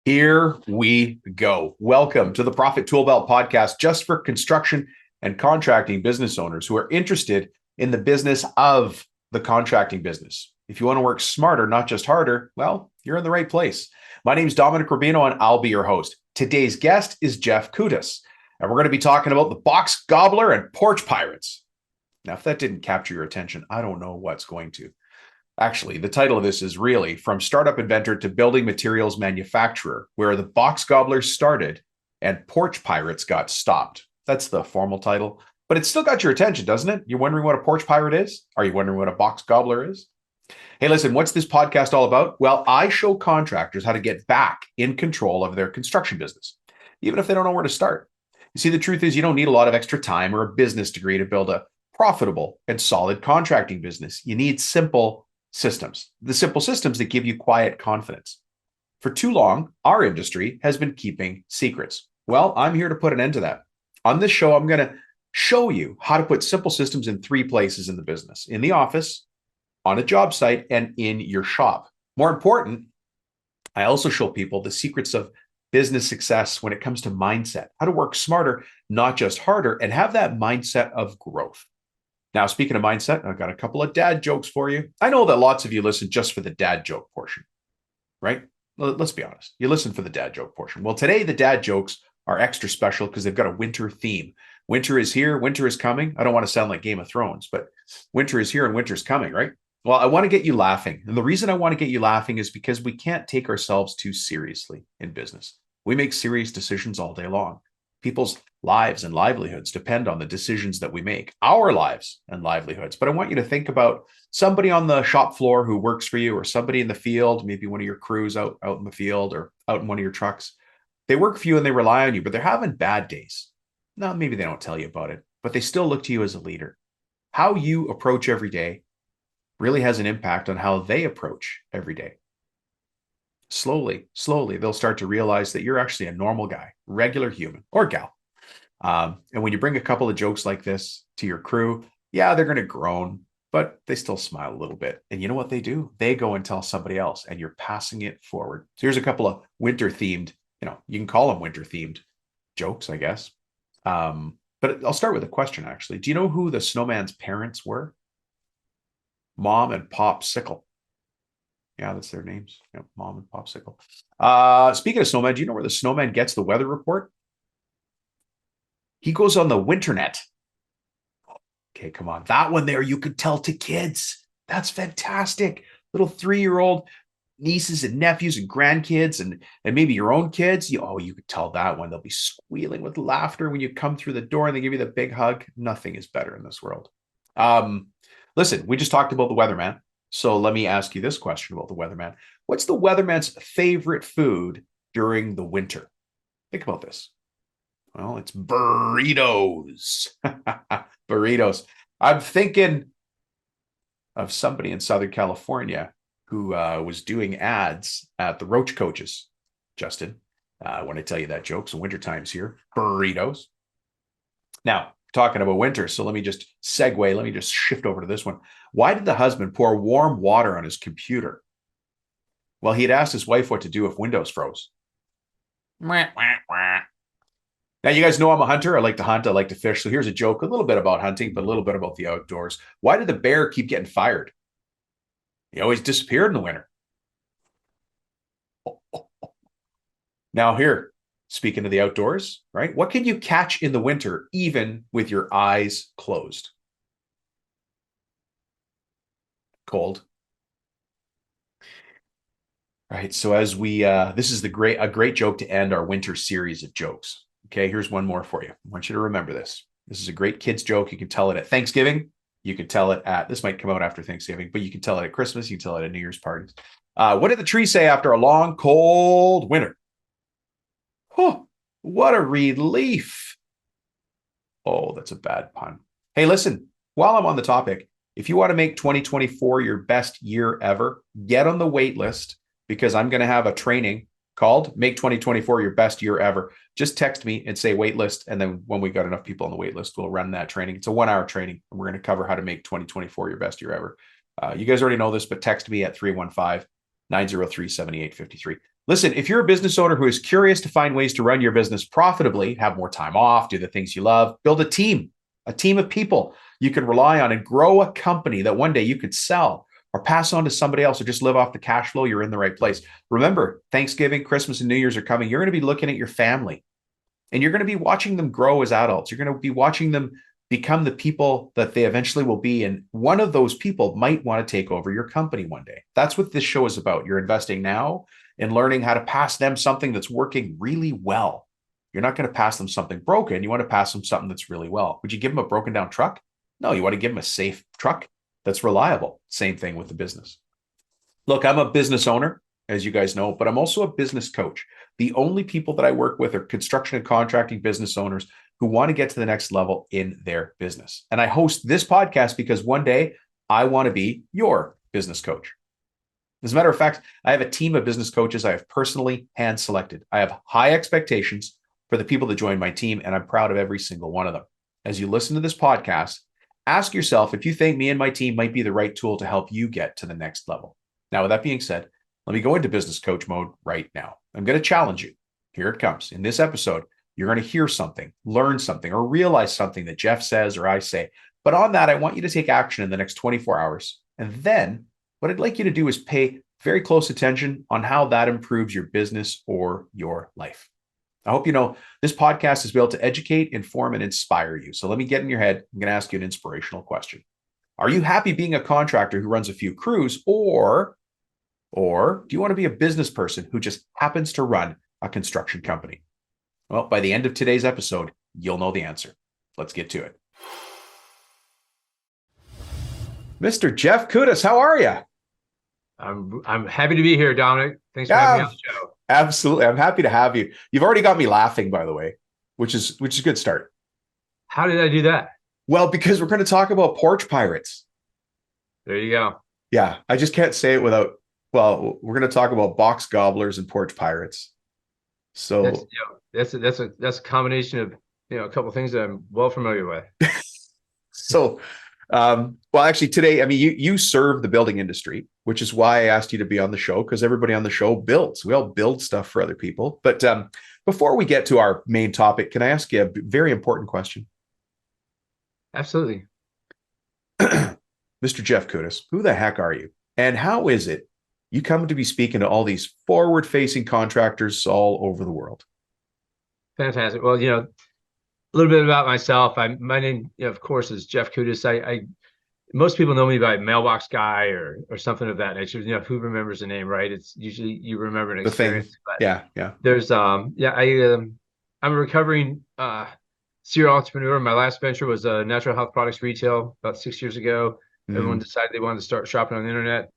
Here we go. Welcome to the Profit Tool Belt podcast, just for construction and contracting business owners who are interested in the business of the contracting business. If you want to work smarter, not just harder, well, you're in the right place. My name is Dominic Rubino, and I'll be your host. Today's guest is Jeff Kutas, and we're going to be talking about the box gobbler and porch pirates. Now, if that didn't capture your attention, I don't know what's going to. Actually, the title of this is really From Startup Inventor to Building Materials Manufacturer, where the box gobblers started and porch pirates got stopped. That's the formal title, but it's still got your attention, doesn't it? You're wondering what a porch pirate is? Are you wondering what a box gobbler is? Hey, listen, what's this podcast all about? Well, I show contractors how to get back in control of their construction business, even if they don't know where to start. You see, the truth is you don't need a lot of extra time or a business degree to build a profitable and solid contracting business. You need simple systems, the simple systems that give you quiet confidence. For too long, our industry has been keeping secrets. Well, I'm here to put an end to that. On this show, I'm going to show you how to put simple systems in three places in the business: in the office, on a job site, and in your shop. More important, I also show people the secrets of business success when it comes to mindset, how to work smarter, not just harder, and have that mindset of growth. Now, speaking of mindset, I've got a couple of dad jokes for you. I know that lots of you listen just for the dad joke portion, right? Let's be honest. You listen for the dad joke portion. Well, today the dad jokes are extra special because they've got a winter theme. Winter is here. Winter is coming. I don't want to sound like Game of Thrones, but winter is here and winter's coming, right? Well, I want to get you laughing. And the reason I want to get you laughing is because we can't take ourselves too seriously in business. We make serious decisions all day long. People's lives and livelihoods depend on the decisions that we make, our lives and livelihoods. But I want you to think about somebody on the shop floor who works for you, or somebody in the field, maybe one of your crews out in the field or out in one of your trucks. They work for you and they rely on you, but they're having bad days. Now, maybe they don't tell you about it, but they still look to you as a leader. How you approach every day really has an impact on how they approach every day. Slowly, they'll start to realize that you're actually a normal guy, regular human or gal. And when you bring a couple of jokes like this to your crew, yeah, they're going to groan, but they still smile a little bit. And you know what they do? They go and tell somebody else, and you're passing it forward. So here's a couple of winter themed, you can call them winter themed jokes, I guess. But I'll start with a question, actually. Do you know who the snowman's parents were? Mom and Popsicle. Yeah, that's their names. Yeah, Mom and Popsicle. Speaking of snowman, do you know where the snowman gets the weather report? He goes on the winternet. Okay, come on. That one there, you could tell to kids. That's fantastic. Little 3-year-old nieces and nephews and grandkids and maybe your own kids. You could tell that one. They'll be squealing with laughter when you come through the door and they give you the big hug. Nothing is better in this world. Listen, we just talked about the weatherman. So let me ask you this question about the weatherman. What's the weatherman's favorite food during the winter? Think about this. Well, it's burritos. Burritos. I'm thinking of somebody in Southern California who was doing ads at the Roach Coaches, Justin, when I tell you that joke. So winter time's here. Burritos. Now, talking about winter, so let me just segue. Let me just shift over to this one. Why did the husband pour warm water on his computer? Well, he had asked his wife what to do if Windows froze. Now, you guys know I'm a hunter. I like to hunt. I like to fish. So here's a joke, a little bit about hunting, but a little bit about the outdoors. Why did the bear keep getting fired? He always disappeared in the winter. Now here, speaking of the outdoors, right? What can you catch in the winter, even with your eyes closed? Cold. Right. So as we, this is a great joke to end our winter series of jokes. Okay. Here's one more for you. I want you to remember this. This is a great kids joke. You can tell it at Thanksgiving. You can tell it at, this might come out after Thanksgiving, but you can tell it at Christmas. You can tell it at New Year's parties. What did the tree say after a long, cold winter? Oh, what a relief. Oh, that's a bad pun. Hey, listen, while I'm on the topic, if you want to make 2024 your best year ever, get on the wait list, because I'm going to have a training called Make 2024 Your Best Year Ever. Just text me and say wait list. And then when we got enough people on the wait list, we'll run that training. It's a 1-hour training, and we're going to cover how to make 2024 your best year ever. You guys already know this, but text me at 315 903-7853. Listen, if you're a business owner who is curious to find ways to run your business profitably, have more time off, do the things you love, build a team of people you can rely on, and grow a company that one day you could sell or pass on to somebody else or just live off the cash flow, you're in the right place. Remember, Thanksgiving, Christmas, and New Year's are coming. You're going to be looking at your family and you're going to be watching them grow as adults. You're going to be watching them become the people that they eventually will be. And one of those people might want to take over your company one day. That's what this show is about. You're investing now in learning how to pass them something that's working really well. You're not going to pass them something broken. You want to pass them something that's really well. Would you give them a broken down truck? No, you want to give them a safe truck that's reliable. Same thing with the business. Look, I'm a business owner, as you guys know, but I'm also a business coach. The only people that I work with are construction and contracting business owners who want to get to the next level in their business. And I host this podcast because one day I want to be your business coach. As a matter of fact, I have a team of business coaches I have personally hand selected. I have high expectations for the people that join my team, and I'm proud of every single one of them. As you listen to this podcast, ask yourself if you think me and my team might be the right tool to help you get to the next level. Now, with that being said, let me go into business coach mode right now. I'm going to challenge you. Here it comes. In this episode, you're going to hear something, learn something, or realize something that Jeff says or I say. But on that, I want you to take action in the next 24 hours. And then what I'd like you to do is pay very close attention on how that improves your business or your life. I hope you know this podcast is built to educate, inform, and inspire you. So let me get in your head. I'm going to ask you an inspirational question. Are you happy being a contractor who runs a few crews, or do you want to be a business person who just happens to run a construction company? Well, by the end of today's episode, you'll know the answer. Let's get to it. Mr. Jeff Kutas, how are you? I'm happy to be here, Dominic. Thanks for having me on the show. Absolutely. I'm happy to have you. You've already got me laughing, by the way, which is a good start. How did I do that? Well, because we're going to talk about porch pirates. There you go. Yeah, I just can't say it without, well, we're going to talk about box gobblers and porch pirates. So that's a combination of a couple of things that I'm well familiar with. So well, actually today, I mean, you serve the building industry, which is why I asked you to be on the show, because everybody on the show builds. We all build stuff for other people. But before we get to our main topic, can I ask you a very important question? Absolutely. Mr. Jeff Kutas, who the heck are you? And how is it you come to be speaking to all these forward-facing contractors all over the world? Fantastic. Well, a little bit about myself. My name, of course, is Jeff Kutas. Most people know me by mailbox guy or something of that nature. Who remembers the name, right? It's usually you remember an experience. Yeah. There's I'm a recovering serial entrepreneur. My last venture was natural health products retail about 6 years ago. Everyone decided they wanted to start shopping on the internet.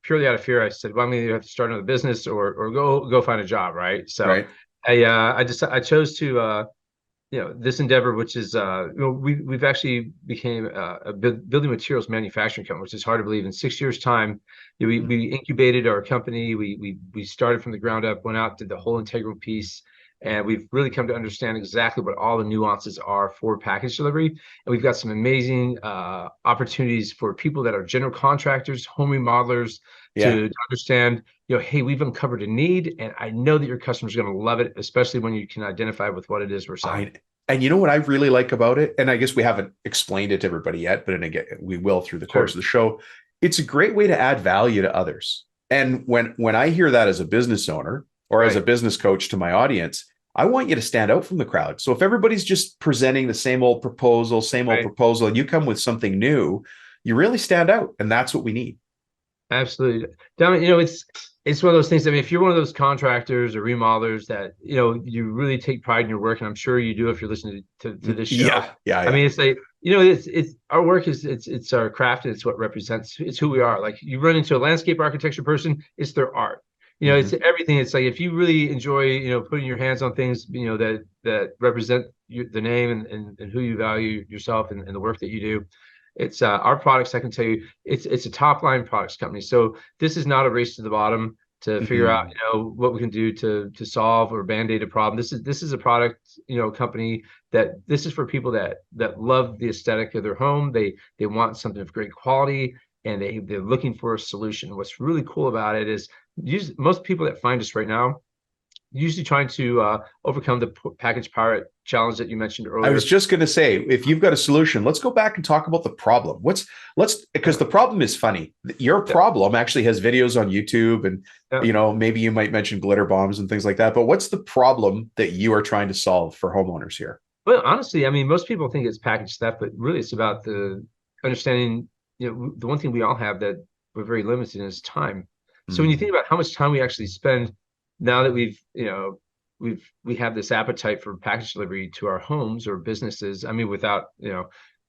Purely out of fear, I said, well, I'm going to have to start another business or go find a job, right? So right. I chose to this endeavor, which is we've actually became a building materials manufacturing company, which is hard to believe. In 6 years' time, we incubated our company. We started from the ground up, went out, did the whole integral piece, and we've really come to understand exactly what all the nuances are for package delivery. And we've got some amazing opportunities for people that are general contractors, home remodelers, to understand, hey, we've uncovered a need, and I know that your customers are going to love it, especially when you can identify with what it is we're selling. And you know what I really like about it, and I guess we haven't explained it to everybody yet, but again, we will through the course of the show. It's a great way to add value to others. And when I hear that as a business owner or as a business coach to my audience, I want you to stand out from the crowd. So if everybody's just presenting the same old proposal, and you come with something new, you really stand out, and that's what we need. Absolutely. It's one of those things. I mean, if you're one of those contractors or remodelers that, you really take pride in your work, and I'm sure you do if you're listening to this show. Yeah. I mean, it's like, it's our work it's our craft, and it's what represents, it's who we are. Like, you run into a landscape architecture person, it's their art. It's everything. It's like, if you really enjoy, putting your hands on things, that represent the name and who you value yourself and the work that you do. It's our products. I can tell you, it's a top line products company. So this is not a race to the bottom to figure out, what we can do to solve or band-aid a problem. This is a product, company that this is for people that love the aesthetic of their home. They want something of great quality, and they're looking for a solution. What's really cool about it is most people that find us right now usually trying to overcome the package pirate challenge that you mentioned I earlier. was just going to say, if you've got a solution, let's go back and talk about the problem. Because the problem is funny. Your problem actually has videos on YouTube, and maybe you might mention glitter bombs and things like that. But what's the problem that you are trying to solve for homeowners here? Well, honestly, I mean, most people think it's package theft, but really it's about the understanding, the one thing we all have that we're very limited in is time. So when you think about how much time we actually spend now that we have this appetite for package delivery to our homes or businesses. I mean,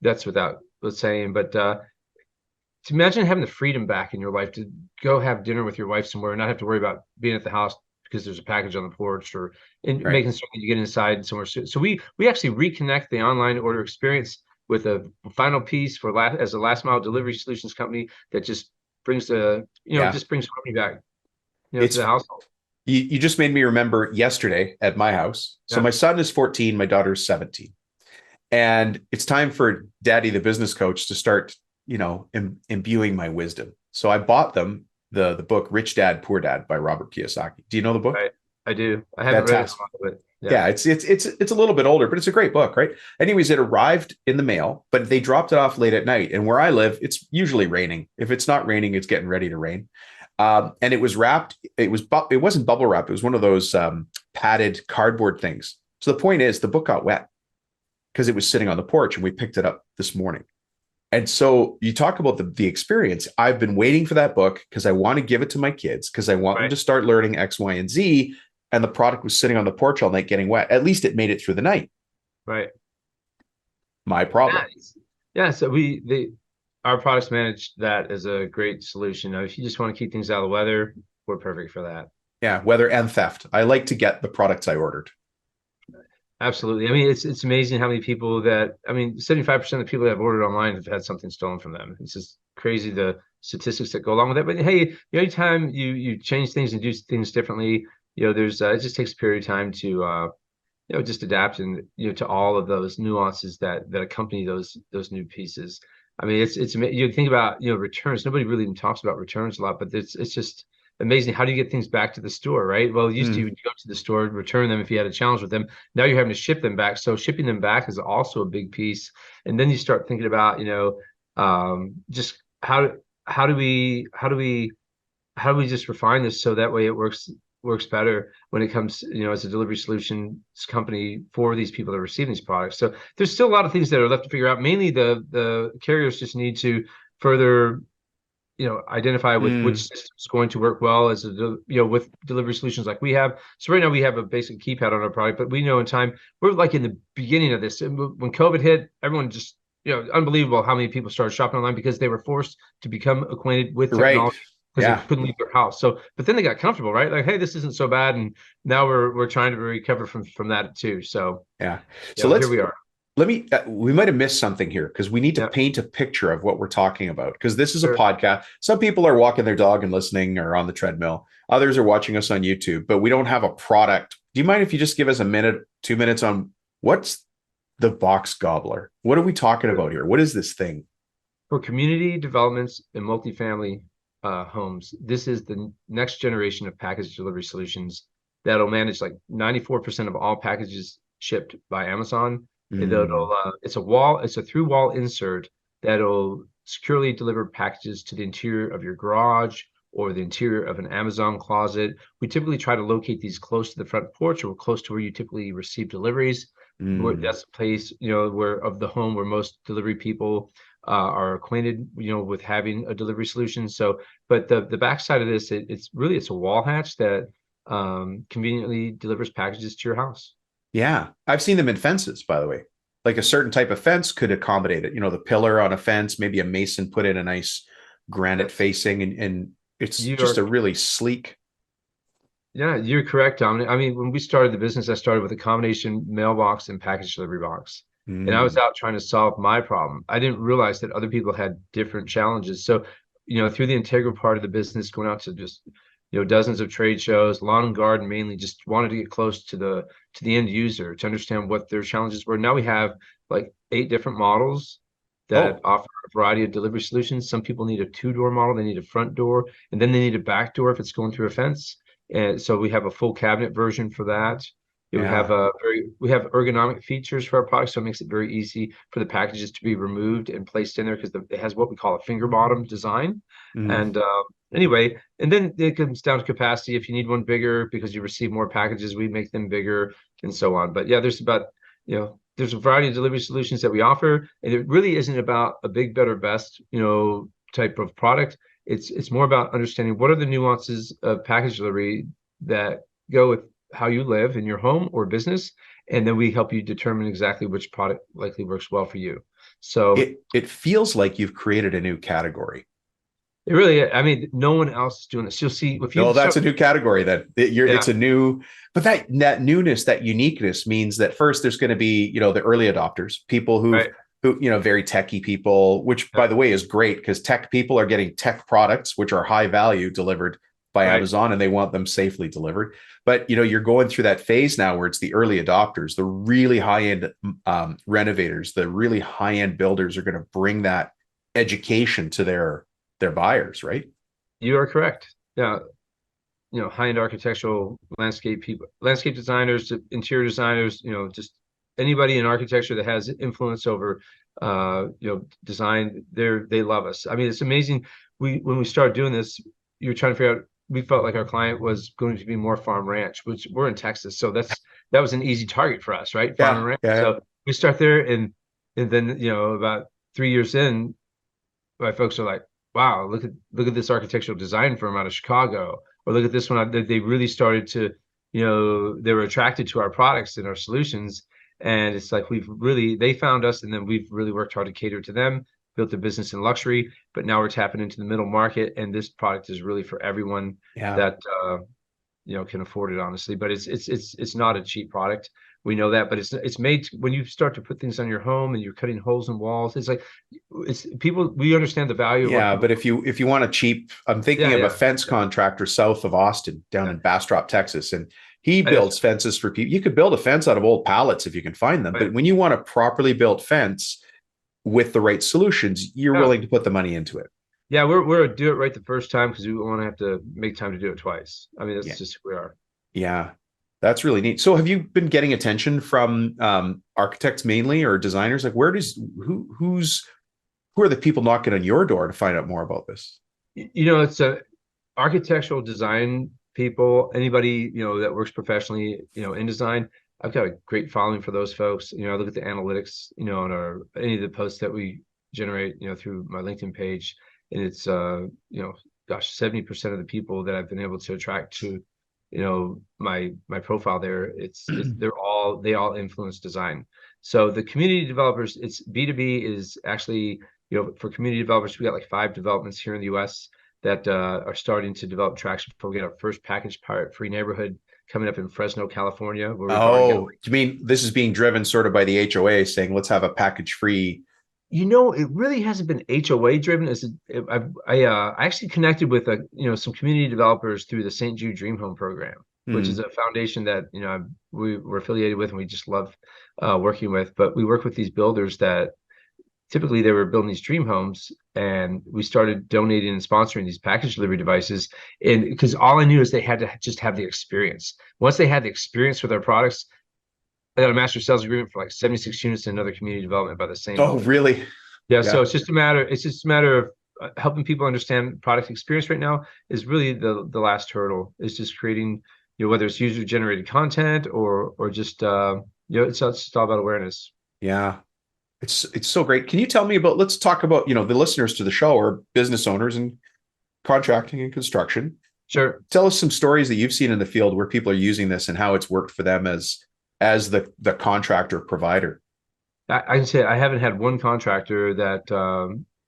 that's without let's saying, but to imagine having the freedom back in your life to go have dinner with your wife somewhere and not have to worry about being at the house because there's a package on the porch, or making sure that you get inside somewhere. So we actually reconnect the online order experience with a final piece as a last mile delivery solutions company that just brings harmony back, to the household. You just made me remember yesterday at my house. So my son is 14, my daughter's 17. And it's time for Daddy, the business coach, to start, imbuing my wisdom. So I bought them the book Rich Dad, Poor Dad by Robert Kiyosaki. Do you know the book? Right. I do. I haven't read it, but yeah, it's a little bit older, but it's a great book, right? Anyways, it arrived in the mail, but they dropped it off late at night. And where I live, it's usually raining. If it's not raining, it's getting ready to rain. And it was wrapped. It wasn't bubble wrap. It was one of those padded cardboard things. So the point is, the book got wet because it was sitting on the porch, and we picked it up this morning. And so you talk about the experience. I've been waiting for that book because I want to give it to my kids because I want them to start learning X, Y, and Z. And the product was sitting on the porch all night getting wet. At least it made it through the night. Right. My problem. Yeah. So our products manage that as a great solution. If you just want to keep things out of the weather, we're perfect for that. Yeah, weather and theft. I like to get the products I ordered. Absolutely. I mean, it's amazing how many people 75% of the people that have ordered online have had something stolen from them. It's just crazy the statistics that go along with that. But hey, anytime you change things and do things differently, there's it just takes a period of time to just adapt and to all of those nuances that accompany those new pieces. I mean, it's you think about returns. Nobody really even talks about returns a lot, but it's just amazing. How do you get things back to the store, right? Well, used to, you go to the store, return them if you had a challenge with them. Now you're having to ship them back. So shipping them back is also a big piece. And then you start thinking about just how do we just refine this so that way it works better when it comes, as a delivery solutions company for these people that are receiving these products. So there's still a lot of things that are left to figure out. Mainly the carriers just need to further, identify with which system is going to work well as with delivery solutions like we have. So right now we have a basic keypad on our product, but we know in time, we're like in the beginning of this. And when COVID hit, everyone just, unbelievable how many people started shopping online because they were forced to become acquainted with technology. Because they couldn't leave their house. So, but then they got comfortable, right? Like, hey, this isn't so bad, and now we're trying to recover from that too. So so here we are. We might have missed something here because we need to paint a picture of what we're talking about, because this is a podcast. Some people are walking their dog and listening or on the treadmill. Others are watching us on YouTube, but we don't have a product. Do you mind if you just give us a minute, 2 minutes on what's the box gobbler? What are we talking about here? What is this thing? For community developments and multifamily homes, this is the next generation of package delivery solutions that'll manage like 94% of all packages shipped by Amazon. It's a through wall insert that'll securely deliver packages to the interior of your garage or the interior of an Amazon closet. We typically try to locate these close to the front porch or close to where you typically receive deliveries. That's a place, where of the home where most delivery people are acquainted, with having a delivery solution. So, but the backside of this, it's a wall hatch that conveniently delivers packages to your house. Yeah, I've seen them in fences, by the way. Like a certain type of fence could accommodate it. The pillar on a fence, maybe a mason put in a nice granite facing, and it's just a really sleek. Yeah, you're correct, Dominic. I mean, when we started the business, I started with a combination mailbox and package delivery box. And I was out trying to solve my problem. I didn't realize that other people had different challenges. So, through the integral part of the business, going out to just, dozens of trade shows, lawn and garden mainly, just wanted to get close to the end user to understand what their challenges were. Now we have like 8 different models that Oh, offer a variety of delivery solutions. Some people need a two-door model, they need a front door, and then they need a back door if it's going through a fence. And so we have a full cabinet version for that. yeah. We have ergonomic features for our product, so it makes it very easy for the packages to be removed and placed in there because it has what we call a finger bottom design. Mm. And anyway, and then it comes down to capacity. If you need one bigger because you receive more packages, we make them bigger and so on. But yeah, there's a variety of delivery solutions that we offer, and it really isn't about a big, better, best, type of product. It's more about understanding what are the nuances of package delivery that go with how you live in your home or business, and then we help you determine exactly which product likely works well for you. So It feels like you've created a new category. it really, I mean, no one else is doing this. You'll see if No, you that's start, a new category yeah, it's a new, but that newness, that uniqueness means that first there's going to be, the early adopters, people right, very techie people, which yeah, by the way is great because tech people are getting tech products, which are high value delivered by right. Amazon and they want them safely delivered. But, you're going through that phase now where it's the early adopters, the really high end renovators, the really high end builders are going to bring that education to their buyers, right? You are correct. Yeah, high-end architectural landscape people, landscape designers, interior designers, just anybody in architecture that has influence over, design, they love us. I mean, it's amazing. When we started doing this, you're trying to figure out, we felt like our client was going to be more farm ranch, which we're in Texas. So that was an easy target for us, right? Farm Yeah, and ranch. yeah, yeah. So we start there and then, about 3 years in, my folks are like, wow, look at this architectural design firm out of Chicago, or look at this one. They really started to, they were attracted to our products and our solutions, and it's like they found us, and then we've really worked hard to cater to them, built a business in luxury, but now we're tapping into the middle market, and this product is really for everyone Yeah. that can afford it, honestly. But it's not a cheap product. We know that, but it's made when you start to put things on your home and you're cutting holes in walls. It's like it's people. We understand the value of what Yeah, people. but if you want a cheap, I'm thinking Yeah, of a yeah, fence contractor south of Austin, down yeah. in Bastrop, Texas, and he That's builds fences for people. You could build a fence out of old pallets if you can find them, right. but when you want a properly built fence with the right solutions, you're Yeah, willing to put the money into it. yeah. We're a do it right the first time because we want to have to make time to do it twice. I mean, that's Yeah, just who we are. yeah, that's really neat. So, have you been getting attention from architects mainly or designers? Like, who are the people knocking on your door to find out more about this? It's a architectural design people, anybody, that works professionally, in design. I've got a great following for those folks. I look at the analytics, on any of the posts that we generate, through my LinkedIn page. And it's, gosh, 70% of the people that I've been able to attract to, my profile there, they all influence design. So the community developers, it's B2B is actually, for community developers, we got like 5 developments here in the US that are starting to develop traction before we get our first package pirate free neighborhood coming up in Fresno, California, where we've already got. Oh, you mean this is being driven sort of by the HOA saying, let's have a package free? It really hasn't been HOA driven. I actually connected with some community developers through the St. Jude Dream Home program, which is Hmm. a foundation that we were affiliated with and we just love working with. But we work with these builders that typically they were building these dream homes, and we started donating and sponsoring these package delivery devices. And because all I knew is they had to just have the experience. Once they had the experience with our products, I got a master sales agreement for like 76 units in another community development by the same Oh, builder. really? Yeah, so Yeah. it's just a matter of helping people understand product experience right now is really the last hurdle. Is just creating, whether it's user generated content or just it's just all about awareness. Yeah. It's so great. Can you tell me about, let's talk about, the listeners to the show are business owners and contracting and construction. Sure. Tell us some stories that you've seen in the field where people are using this and how it's worked for them as the contractor provider. I can say I haven't had one contractor that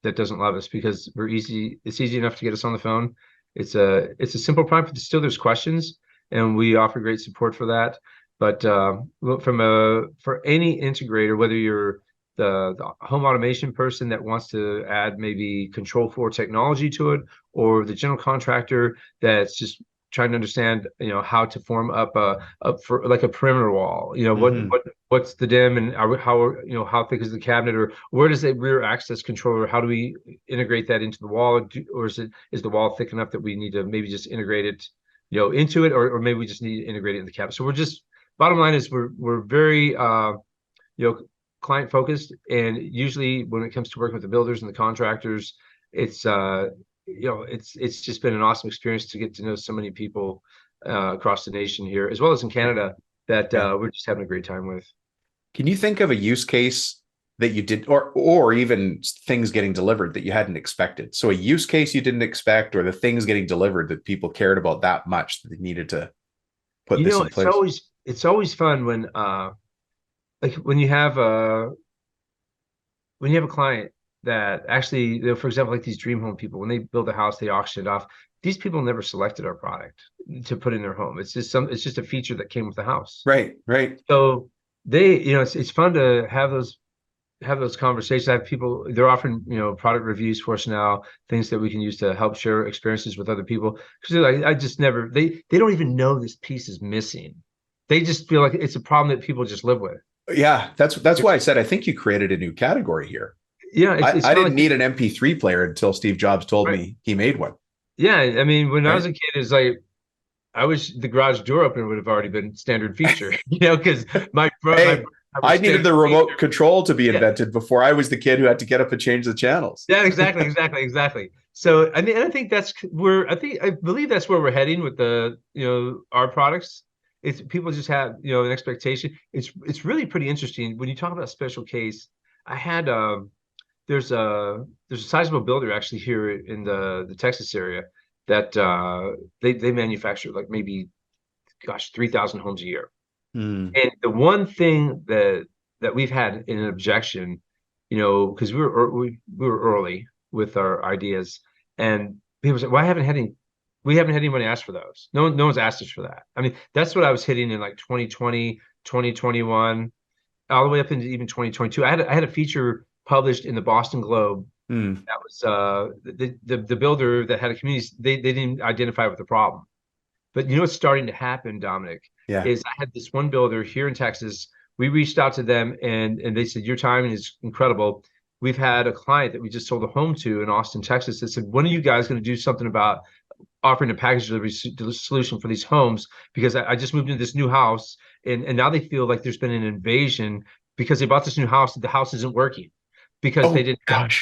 doesn't love us because we're easy. It's easy enough to get us on the phone. It's a simple product, but still there's questions, and we offer great support for that. But for any integrator, whether you're the home automation person that wants to add maybe control floor technology to it, or the general contractor that's just trying to understand, how to form up for like a perimeter wall. What's the dim, and how thick is the cabinet, or where does the rear access controller? How do we integrate that into the wall, or is the wall thick enough that we need to maybe just integrate it, into it, or maybe we just need to integrate it in the cabinet. So bottom line is we're very client focused, and usually when it comes to working with the builders and the contractors, it's it's just been an awesome experience to get to know so many people across the nation here, as well as in Canada, that we're just having a great time with. Can you think of a use case that you did, or even things getting delivered that you hadn't expected? So a use case you didn't expect, or the things getting delivered that people cared about that much that they needed to put this in place? It's always fun when like when you have a client that actually, for example, like these dream home people, when they build a house, they auction it off. These people never selected our product to put in their home. It's just a feature that came with the house. Right, right. So it's fun to have those conversations. I have people, they're offering, product reviews for us now, things that we can use to help share experiences with other people. Because I just never, they don't even know this piece is missing. They just feel like it's a problem that people just live with. Yeah, that's why I said I think you created a new category here. Yeah, I didn't need an MP3 player until Steve Jobs told me he made one. Yeah, I mean, when I was a kid, it's like I wish the garage door opener would have already been standard feature, because I needed the remote control to be invented before I was the kid who had to get up and change the channels. Yeah, exactly. So I mean, and I think I believe that's where we're heading with our products. It's people just have an expectation. It's really pretty interesting when you talk about special case. I had there's a sizable builder actually here in the Texas area that they manufacture like maybe 3,000 homes a year. And the one thing that we've had in an objection, because we were early with our ideas, and people say, "Well, we haven't had anybody ask for those. No one's asked us for that." I mean, that's what I was hitting in like 2020, 2021, all the way up into even 2022. I had a feature published in the Boston Globe. That was the builder that had a community. They didn't identify with the problem. But what's starting to happen, Dominic, is I had this one builder here in Texas. We reached out to them, and they said, "Your timing is incredible." We've had a client that we just sold a home to in Austin, Texas, that said, "When are you guys going to do something about offering a package delivery solution for these homes? Because I just moved into this new house, and now they feel like there's been an invasion because they bought this new house. The house isn't working because they didn't."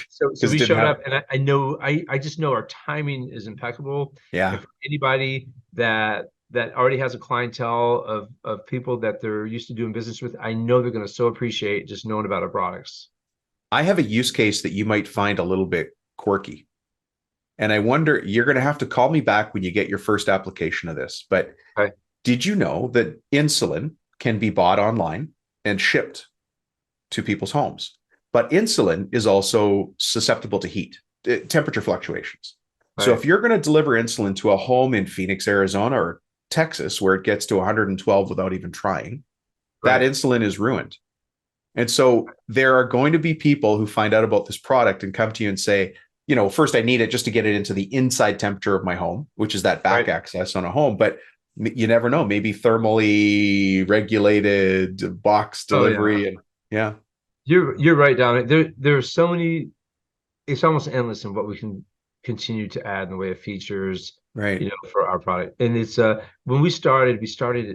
So we showed up, and I just know our timing is impeccable. Yeah. And for anybody that already has a clientele of people that they're used to doing business with, I know they're going to so appreciate just knowing about our products. I have a use case that you might find a little bit quirky. And I wonder, you're going to have to call me back when you get your first application of this. But did you know that insulin can be bought online and shipped to people's homes? But insulin is also susceptible to heat, temperature fluctuations. So if you're going to deliver insulin to a home in Phoenix, Arizona, or Texas, where it gets to 112 without even trying, that insulin is ruined. And so there are going to be people who find out about this product and come to you and say, first I need it just to get it into the inside temperature of my home, which is that back access on a home. But you never know, maybe thermally regulated box delivery. You're right, Dominic. There's so many, it's almost endless in what we can continue to add in the way of features, for our product. And it's when we started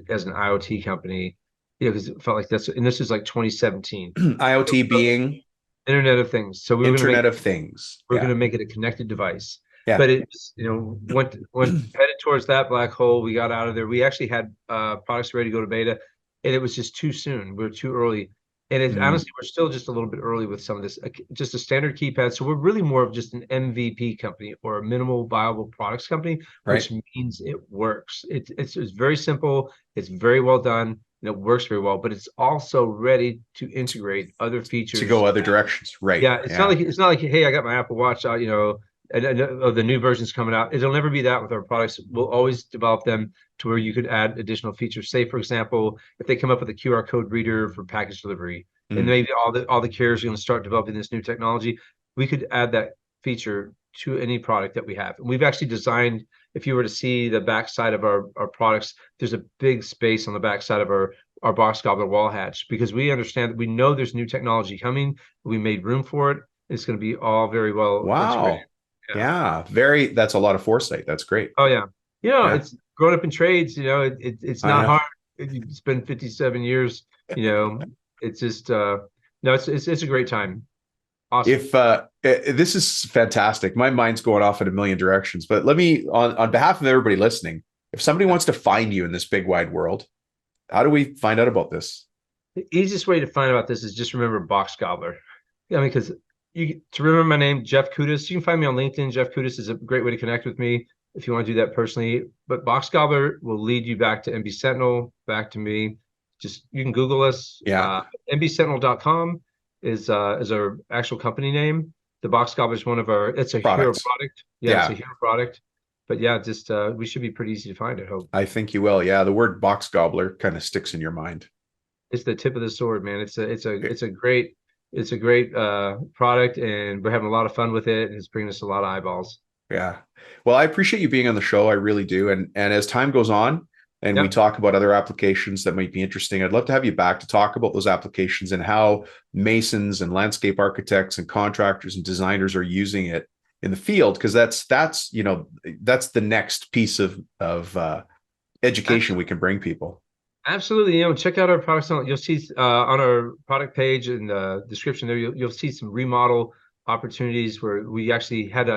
as an IoT company, because it felt like this is like 2017. IoT being Internet of Things. So we were Internet of Things. We're going to make it a connected device. Yeah. But it's went headed towards that black hole. We got out of there. We actually had products ready to go to beta, and it was just too soon. We were too early. And honestly, we're still just a little bit early with some of this, just a standard keypad. So we're really more of just an MVP company or a minimal viable products company, which means it works. It's very simple. It's very well done. And it works very well, but it's also ready to integrate other features to go other directions. Right. Yeah. It's not like, hey, I got my Apple Watch out, and the new version's coming out. It'll never be that with our products. We'll always develop them to where you could add additional features. Say, for example, if they come up with a QR code reader for package delivery, and maybe all the carriers are going to start developing this new technology, we could add that feature to any product that we have. And we've actually designed if you were to see the backside of our products, there's a big space on the backside of our box gobbler wall hatch, because we understand that we know there's new technology coming. We made room for it. It's going to be all very well integrated. Wow. Yeah. Yeah. That's a lot of foresight. That's great. Oh yeah. Yeah. It's growing up in trades. It's I not know. hard. It's been 57 years. It's just no, it's a great time. Awesome. If this is fantastic, my mind's going off in a million directions. But let me, on behalf of everybody listening, if somebody wants to find you in this big wide world, how do we find out about this? The easiest way to find out this is just remember Box Gobbler. I mean, because to remember my name, Jeff Kutas. You can find me on LinkedIn. Jeff Kutas is a great way to connect with me if you want to do that personally. But Box Gobbler will lead you back to MB Sentinel, back to me. Just you can Google us. Yeah. MBSentinel.com is our actual company name. The Box Gobbler is one of our. It's a hero Products. product. Yeah, it's Yeah. a hero product. But yeah, just we should be pretty easy to find. I hope. I think you will. Yeah. The word box gobbler kind of sticks in your mind. It's the tip of the sword, man. It's a great product, and we're having a lot of fun with it, and it's bringing us a lot of eyeballs. Yeah. Well, I appreciate you being on the show. I really do. And as time goes on and we Yeah, talk about other applications that might be interesting, I'd love to have you back to talk about those applications and how masons and landscape architects and contractors and designers are using it in the field, because that's the next piece of education we can bring people. absolutely. Check out our products. You'll see on our product page in the description there. You'll see some remodel opportunities where we actually had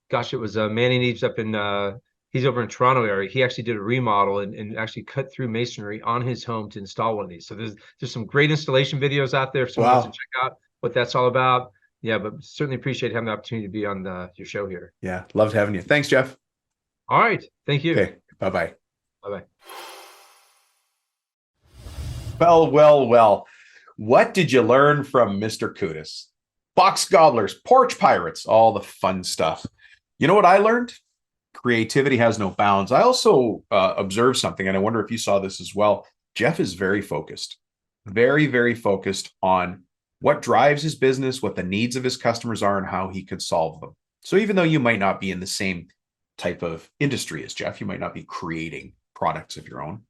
gosh, it was Manny Neves up in he's over in Toronto area. He actually did a remodel and actually cut through masonry on his home to install one of these. So there's some great installation videos out there if someone wants to Wow. check out what that's all about. Yeah, but certainly appreciate having the opportunity to be on your show here. Yeah. Loved having you. Thanks, Jeff. All right. Thank you. Okay. Bye-bye. Bye-bye. Well. What did you learn from Mr. Kutas? Box gobblers, porch pirates, all the fun stuff. You know what I learned? Creativity has no bounds. I also observed something, and I wonder if you saw this as well. Jeff is very focused, very, very focused on what drives his business, what the needs of his customers are, and how he could solve them. So even though you might not be in the same type of industry as Jeff, you might not be creating products of your own,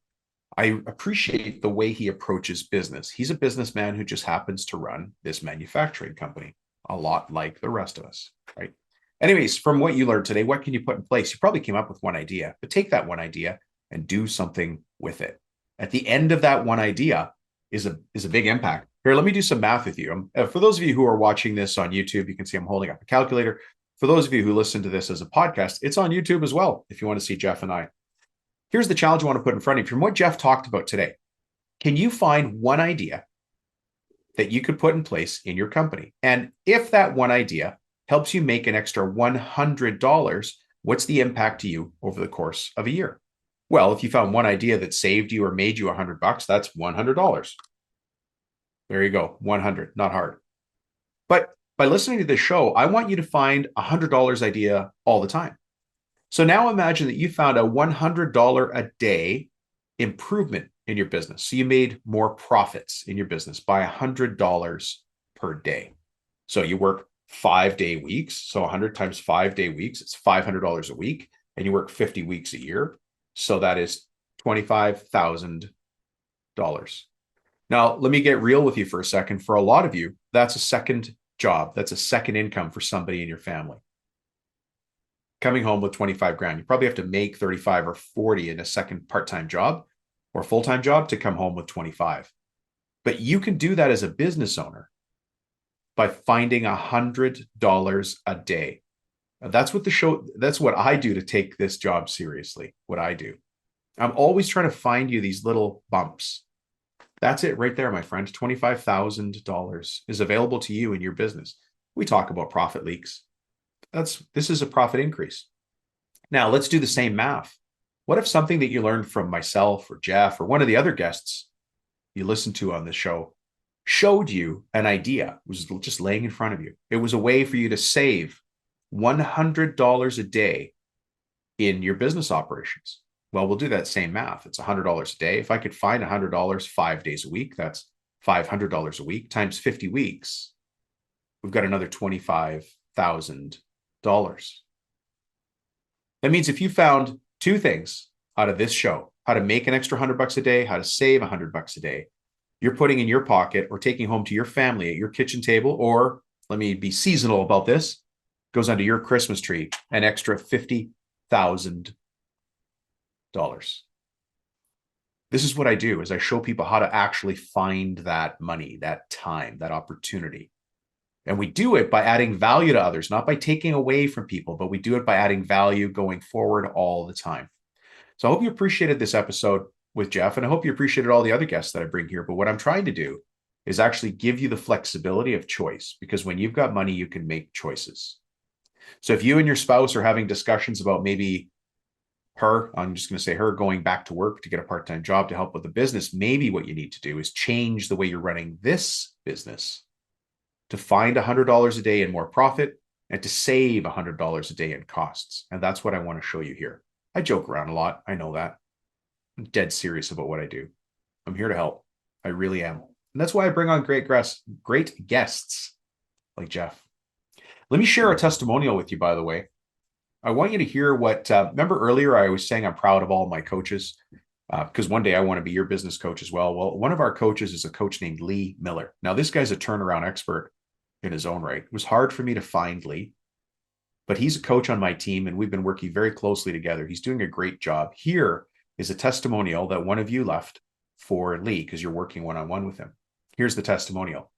I appreciate the way he approaches business. He's a businessman who just happens to run this manufacturing company, a lot like the rest of us, right? Anyways, from what you learned today, what can you put in place? You probably came up with one idea, but take that one idea and do something with it. At the end of that one idea is a big impact. Here, let me do some math with you. For those of you who are watching this on YouTube, you can see I'm holding up a calculator. For those of you who listen to this as a podcast, it's on YouTube as well, if you want to see Jeff and I. Here's the challenge I want to put in front of you. From what Jeff talked about today, can you find one idea that you could put in place in your company? And if that one idea helps you make an extra $100, what's the impact to you over the course of a year? Well, if you found one idea that saved you or made you $100, that's $100. There you go, 100, not hard. But by listening to this show, I want you to find a $100 idea all the time. So now imagine that you found a $100 a day improvement in your business. So you made more profits in your business by $100 per day. So you work 5-day weeks. So 100 times 5-day weeks, it's $500 a week. And you work 50 weeks a year. So that is $25,000. Now, let me get real with you for a second. For a lot of you, that's a second job. That's a second income for somebody in your family. Coming home with 25 grand, you probably have to make 35 or 40 in a second part-time job or full-time job to come home with 25. But you can do that as a business owner by finding $100 a day. That's what I do to take this job seriously, what I do. I'm always trying to find you these little bumps. That's it right there, my friend. $25,000 is available to you in your business. We talk about profit leaks. This is a profit increase. Now let's do the same math. What if something that you learned from myself or Jeff or one of the other guests you listened to on this show showed you an idea, was just laying in front of you? It was a way for you to save $100 a day in your business operations. Well, we'll do that same math. It's $100 a day. If I could find $100 5 days a week, that's $500 a week times 50 weeks. We've got another $25,000. That means if you found two things out of this show, how to make an extra $100 a day, how to save $100 a day, you're putting in your pocket or taking home to your family at your kitchen table, or let me be seasonal about this, goes under your Christmas tree, an extra $50,000. This is what I do is I show people how to actually find that money, that time, that opportunity. And we do it by adding value to others, not by taking away from people, but we do it by adding value going forward all the time. So I hope you appreciated this episode with Jeff, and I hope you appreciated all the other guests that I bring here. But what I'm trying to do is actually give you the flexibility of choice, because when you've got money, you can make choices. So if you and your spouse are having discussions about maybe I'm just going to say her going back to work to get a part-time job to help with the business, maybe what you need to do is change the way you're running this business to find $100 a day in more profit and to save $100 a day in costs. And that's what I want to show you here. I joke around a lot. I know that. I'm dead serious about what I do. I'm here to help. I really am. And that's why I bring on great guests like Jeff. Let me share a testimonial with you, by the way. I want you to hear what, remember earlier I was saying I'm proud of all my coaches, because one day I want to be your business coach as well. Well, one of our coaches is a coach named Lee Miller. Now, this guy's a turnaround expert in his own right. It was hard for me to find Lee, but he's a coach on my team and we've been working very closely together. He's doing a great job. Here is a testimonial that one of you left for Lee because you're working one-on-one with him. Here's the testimonial.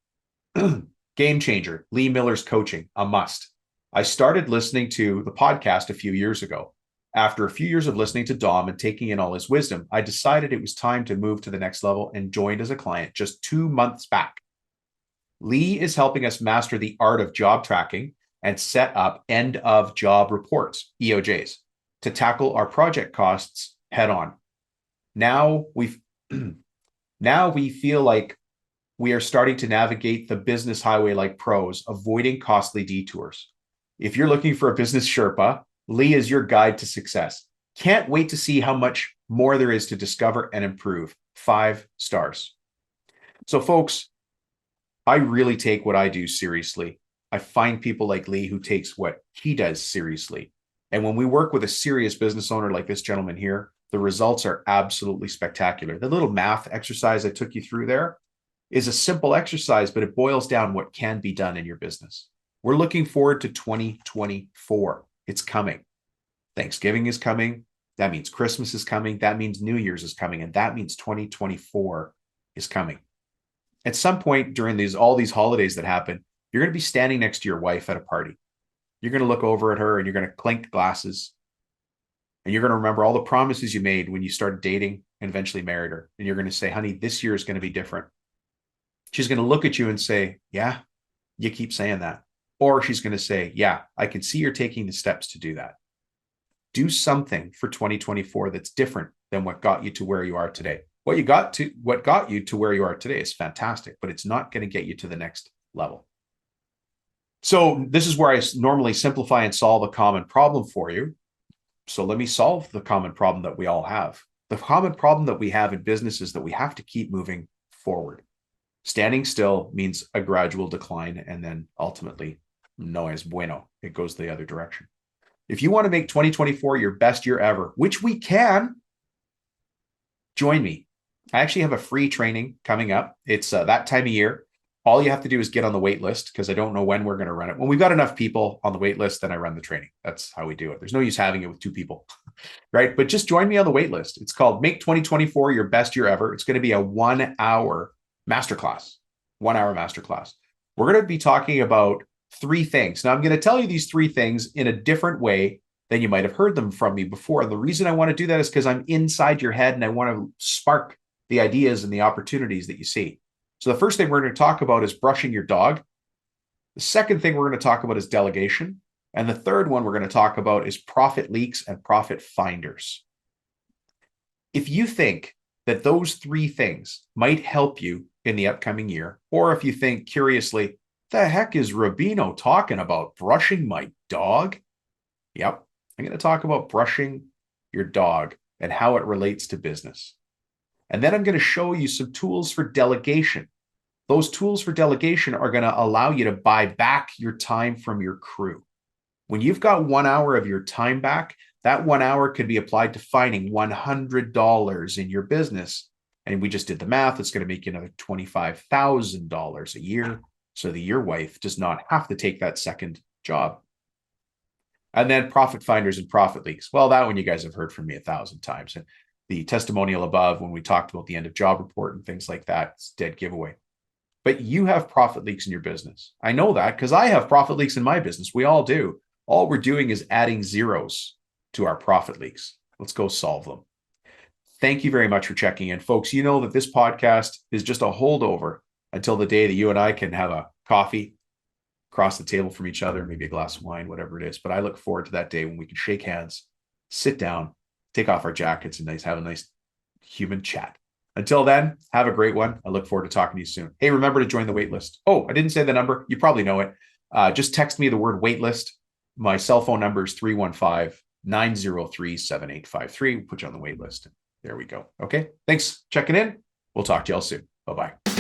Game changer, Lee Miller's coaching, a must. I started listening to the podcast a few years ago. After a few years of listening to Dom and taking in all his wisdom, I decided it was time to move to the next level and joined as a client just 2 months back. Lee is helping us master the art of job tracking and set up end of job reports, EOJs, to tackle our project costs head on. Now we feel like we are starting to navigate the business highway like pros, avoiding costly detours. If you're looking for a business Sherpa, Lee is your guide to success. Can't wait to see how much more there is to discover and improve. 5 stars. So folks, I really take what I do seriously. I find people like Lee who takes what he does seriously. And when we work with a serious business owner like this gentleman here, the results are absolutely spectacular. The little math exercise I took you through there is a simple exercise, but it boils down what can be done in your business. We're looking forward to 2024. It's coming. Thanksgiving is coming. That means Christmas is coming. That means New Year's is coming. And that means 2024 is coming. At some point during all these holidays that happen, you're going to be standing next to your wife at a party. You're going to look over at her and you're going to clink glasses. And you're going to remember all the promises you made when you started dating and eventually married her. And you're going to say, honey, this year is going to be different. She's going to look at you and say, yeah, you keep saying that. Or she's going to say, yeah, I can see you're taking the steps to do that. Do something for 2024 that's different than what got you to where you are today. What got you to where you are today is fantastic, but it's not going to get you to the next level. So this is where I normally simplify and solve a common problem for you. So let me solve the common problem that we all have. The common problem that we have in business is that we have to keep moving forward. Standing still means a gradual decline, and then ultimately, no es bueno. It goes the other direction. If you want to make 2024 your best year ever, which we can, join me. I actually have a free training coming up. It's that time of year. All you have to do is get on the wait list, because I don't know when we're going to run it. When we've got enough people on the wait list, then I run the training. That's how we do it. There's no use having it with 2 people, right? But just join me on the wait list. It's called Make 2024 Your Best Year Ever. It's going to be a 1-hour masterclass. 1-hour masterclass. We're going to be talking about 3 things. Now, I'm going to tell you these 3 things in a different way than you might have heard them from me before. And the reason I want to do that is because I'm inside your head and I want to spark the ideas and the opportunities that you see. So the first thing we're going to talk about is brushing your dog. The second thing we're going to talk about is delegation. And the third one we're going to talk about is profit leaks and profit finders. If you think that those 3 things might help you in the upcoming year, or if you think curiously, the heck is Rubino talking about brushing my dog? Yep, I'm going to talk about brushing your dog and how it relates to business. And then I'm going to show you some tools for delegation. Those tools for delegation are going to allow you to buy back your time from your crew. When you've got 1 hour of your time back, That 1 hour could be applied to finding $100 in your business. And we just did the math. It's going to make you another $25,000 a year so that your wife does not have to take that second job. And then profit finders and profit leaks. Well, that one you guys have heard from me 1,000 times. And the testimonial above, when we talked about the end of job report and things like that, it's dead giveaway. But you have profit leaks in your business. I know that because I have profit leaks in my business. We all do. All we're doing is adding zeros to our profit leaks. Let's go solve them. Thank you very much for checking in, folks. You know that this podcast is just a holdover until the day that you and I can have a coffee across the table from each other, maybe a glass of wine, whatever it is. But I look forward to that day when we can shake hands, sit down, take off our jackets, and have a nice human chat. Until then, have a great one. I look forward to talking to you soon. Hey, remember to join the waitlist. Oh, I didn't say the number. You probably know it. Just text me the word waitlist. My cell phone number is 315-903-7853. We'll put you on the waitlist. There we go. Okay. Thanks. Checking in. We'll talk to y'all soon. Bye-bye.